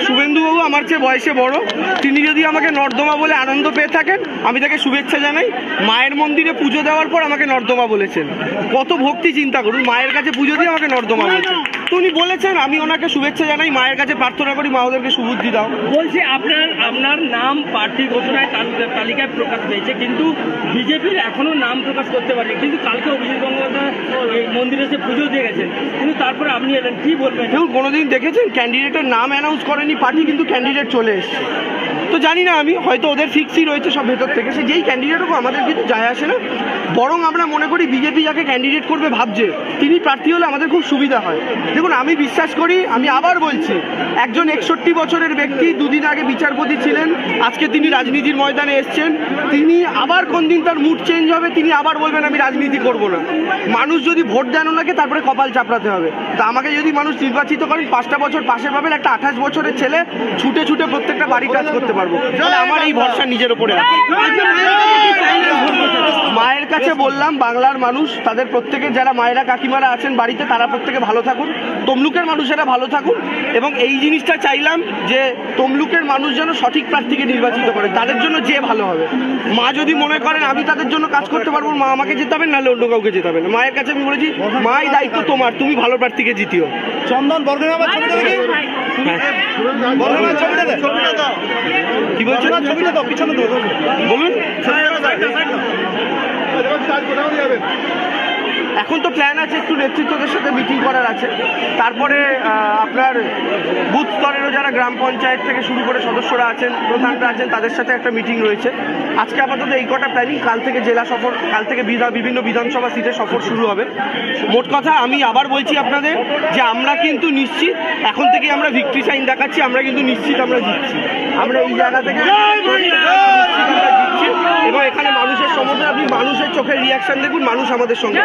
শুভেন্দুবাবু আমার চেয়ে বয়সে বড়, তিনি যদি আমাকে নর্দমা বলে আনন্দ পেয়ে থাকেন আমি তাকে শুভেচ্ছা জানাই। মায়ের মন্দিরে পুজো দেওয়ার পর আমাকে নর্দমা বলেছেন, কত ভক্তি চিন্তা করুন, মায়ের কাছে পুজো দিয়ে আমাকে নর্দমা বলেছেন। তো উনি বলেছেন, আমি ওনাকে শুভেচ্ছা জানাই, মায়ের কাছে প্রার্থনা করি মা ওদেরকে সুবুদ্ধি দাও। বলছি আপনার নাম প্রার্থী ঘোষণায় তালিকায় প্রকাশ পেয়েছে, কিন্তু বিজেপির এখনো নাম প্রকাশ করতে পারেনি, কিন্তু কালকে অভিজিৎ গঙ্গোপাধ্যায় মন্দিরে এসে পুজো দিয়ে গেছেন, কিন্তু তারপরে আপনি এলেন, কি বলবেন? দেখুন, কোনোদিন দেখেছেন ক্যান্ডিডেটের নাম অ্যানাউন্স করেনি পার্টি, কিন্তু ক্যান্ডিডেট চলে এসছে। তো জানি না, আমি হয়তো ওদের ফিক্সই রয়েছে সব ভেতর থেকে, সে যেই ক্যান্ডিডেট হোক আমাদের কিছু যায় আসে না। বরং আমরা মনে করি বিজেপি যাকে ক্যান্ডিডেট করবে ভাবছে তিনি প্রার্থী হলে আমাদের খুব সুবিধা হয়। দেখুন, আমি বিশ্বাস করি, আমি আবার বলছি, একজন 61 বছরের ব্যক্তি দুদিন আগে বিচারপতি ছিলেন, আজকে তিনি রাজনীতির ময়দানে এসছেন, তিনি আবার কোন দিন তার মুড চেঞ্জ হবে, তিনি আবার বলবেন আমি রাজনীতি করব না। মানুষ যদি ভোট দেন ওনাকে, তারপরে কপাল চাপড়াতে হবে। তা আমাকে যদি মানুষ নির্বাচিত করেন, 5টা বছর পাশে পাবেন, একটা 28 বছরের ছেলে ছুটে ছুটে প্রত্যেকটা বাড়ি কাজ করতে পারবো। তাহলে আমার এই ভরসা নিজের উপরে আছে। মায়ের কাছে বললাম, বাংলার মানুষ তাদের প্রত্যেকের যারা মায়েরা কাকিমারা আছেন বাড়িতে, তারা প্রত্যেকে ভালো থাকুন, তমলুকের মানুষেরা ভালো থাকুন, এবং এই জিনিসটা চাইলাম যে তমলুকের মানুষ যেন সঠিক প্রার্থীকে নির্বাচিত করে, তাদের জন্য যে ভালো হবে। মা যদি মনে করেন আমি তাদের জন্য কাজ করতে পারবো, মা আমাকে জেতাবেন, নাহলে অন্য কাউকে জেতাবেন। মায়ের কাছে আমি বলেছি, মা এই দায়িত্ব তোমার, তুমি ভালো প্রার্থীকে জিতিও। চন্দন বর্গনামা ছবিটা দেখি, বর্গনামা ছবিটা দেখ, কি বলছেন? ছবিটা দাও, পিছনে দাও, বলুন। এখন তো প্ল্যান আছে একটু নেতৃত্বদের সাথে মিটিং করার আছে, তারপরে আপনার বুথ স্তরেরও যারা গ্রাম পঞ্চায়েত থেকে শুরু করে সদস্যরা আছেন, প্রধানরা আছেন, তাদের সাথে একটা মিটিং রয়েছে। আজকে আপাতত এই কটা প্ল্যানিং, কাল থেকে জেলা সফর, কাল থেকে বিভিন্ন বিধানসভা সিটে সফর শুরু হবে। মোট কথা আমি আবার বলছি আপনাদের যে আমরা কিন্তু নিশ্চিত, এখন থেকে আমরা ভিক্টরি সাইন দেখাচ্ছি, আমরা কিন্তু নিশ্চিত আমরা জিতছি। আমরা এই জায়গা থেকে এবং এখানে মানুষের সমর্থন, আপনি মানুষের চোখের রিয়াকশন দেখুন, মানুষ আমাদের সঙ্গে।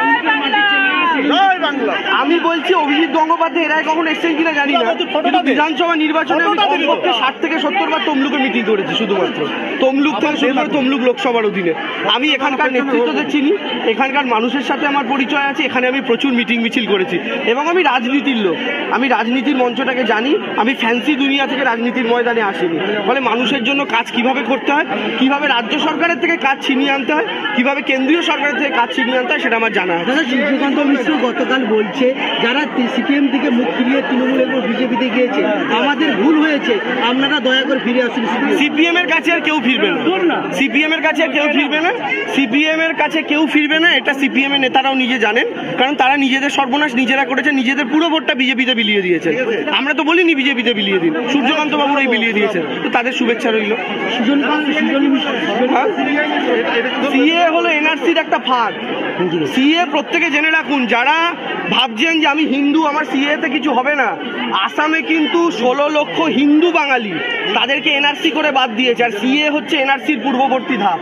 আমি বলছি, অভিজিৎ গঙ্গোপাধ্যায় এরাই কখন এসছেন কিনা জানি না, কিন্তু বিধানসভা নির্বাচনে আমি কমপক্ষে 60 থেকে 70 বার তমলুকে মিটিং করেছি, শুধুমাত্র তমলুক থেকে শুরু করে তমলুক লোকসভার অধীনে। আমি এখানকার নেতৃত্বদের চিনি, এখানকার মানুষের সাথে আমার পরিচয় আছে, এখানে আমি প্রচুর মিটিং মিছিল করেছি, এবং আমি রাজনীতির লোক, আমি রাজনীতির মঞ্চটাকে জানি, আমি ফ্যান্সি দুনিয়া থেকে রাজনীতির ময়দানে আসিনি। ফলে মানুষের জন্য কাজ কিভাবে করতে হয়, কিভাবে রাজ্য সরকারের থেকে কাজ ছিনিয়ে আনতে হয়, কিভাবে কেন্দ্রীয় সরকারের থেকে কাজ ছিনিয়ে আনতে হয়, সেটা আমার জানা আছে। সূর্যকান্ত মিশ্র গতকাল বলছে, যারা সিপিএম থেকে মুখ ফিরিয়ে তৃণমূল এবং বিজেপিতে গিয়েছে, আমাদের ভুল হয়েছে, আপনারা দয়া করে ফিরে আসুন। সিপিএম এর কাছে আর কেউ ফিরবে না, সিপিএম এর কাছে আর কেউ ফিরবে না, সিপিএম এর কাছে কেউ ফিরবে না, এটা সিপিএম এর নেতারাও নিজে জানেন, কারণ তারা নিজেদের সর্বনাশ নিজেরা করেছে, নিজেদের পুরো ভোটটা বিজেপিতে বিলিয়ে দিয়েছে। আমরা তো বলিনি বিজেপিতে বিলিয়ে দিন, সূর্যকান্ত বাবুরাই বিলিয়ে দিয়েছেন, তো তাদের শুভেচ্ছা রইল। সিএ হলো এনআরসির একটা ফাঁদ। সিএ প্রত্যেকে জেনে রাখুন, যারা ভাবছেন যে আমি হিন্দু, আমার সিএতে কিছু হবে না, আসামে কিন্তু 16 লক্ষ হিন্দু বাঙালি, তাদেরকে এনআরসি করে বাদ দিয়েছে, আর সিএ হচ্ছে এনআরসির পূর্ববর্তী ধাপ।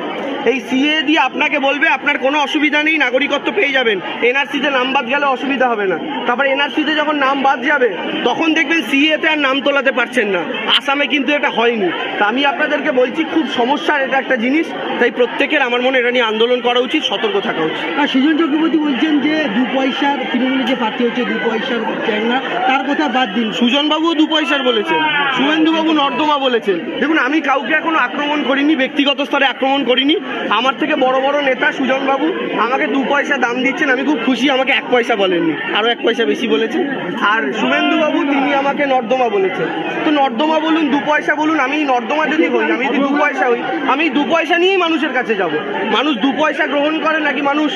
এই সিএ দিয়ে আপনাকে বলবে আপনার কোনো অসুবিধা নেই, নাগরিকত্ব পেয়ে যাবেন, এনআরসিতে নাম বাদ গেলে অসুবিধা হবে না। তারপরে এনআরসিতে যখন নাম বাদ যাবে তখন দেখবেন সিএতে আর নাম তোলাতে পারছেন না। আসামে কিন্তু এটা হয়নি। তা আমি আপনাদেরকে বলছি, খুব সমস্যার এটা একটা জিনিস, তাই প্রত্যেকের আমার মনে এটা নিয়ে আন্দোলন করা উচিত, সতর্ক থাকা উচিত। আর সুজন চক্রবর্তী বলছেন যে 2 পয়সার তৃণমূলে যে প্রার্থী হচ্ছে 2 পয়সার চাই না, তার কথা বাদ দিন। সুজনবাবুও 2 পয়সার বলেছেন, শুভেন্দুবাবু নর্দমা বলেছেন। দেখুন, আমি কাউকে এখনো আক্রমণ করিনি, ব্যক্তিগত স্তরে আক্রমণ করিনি। আমার থেকে বড় বড় নেতা সুজনবাবু আমাকে 2 পয়সা দাম দিচ্ছেন, আমি খুব খুশি, আমাকে 1 পয়সা বলেননি, আরও 1 পয়সা বেশি বলেছেন। আর শুভেন্দুবাবু তিনি আমাকে নর্দমা বলেছেন। তো নর্দমা বলুন, 2 পয়সা বলুন, আমি নর্দমা যদি হই, আমি যদি 2 পয়সা হই, আমি 2 পয়সা নিয়েই মানুষের কাছে যাব। মানুষ 2 পয়সা গ্রহণ করে নাকি মানুষ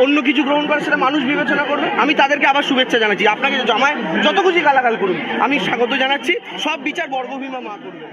অন্য কিছু গ্রহণ করে, সেটা মানুষ বিবেচনা করবে। আমি তাদেরকে আবার শুভেচ্ছা জানাচ্ছি, আপনাকে জমায় যত খুশি গালাগাল করুন, আমি স্বাগত জানাচ্ছি, সব বিচার বর্গভীমা মা করবে।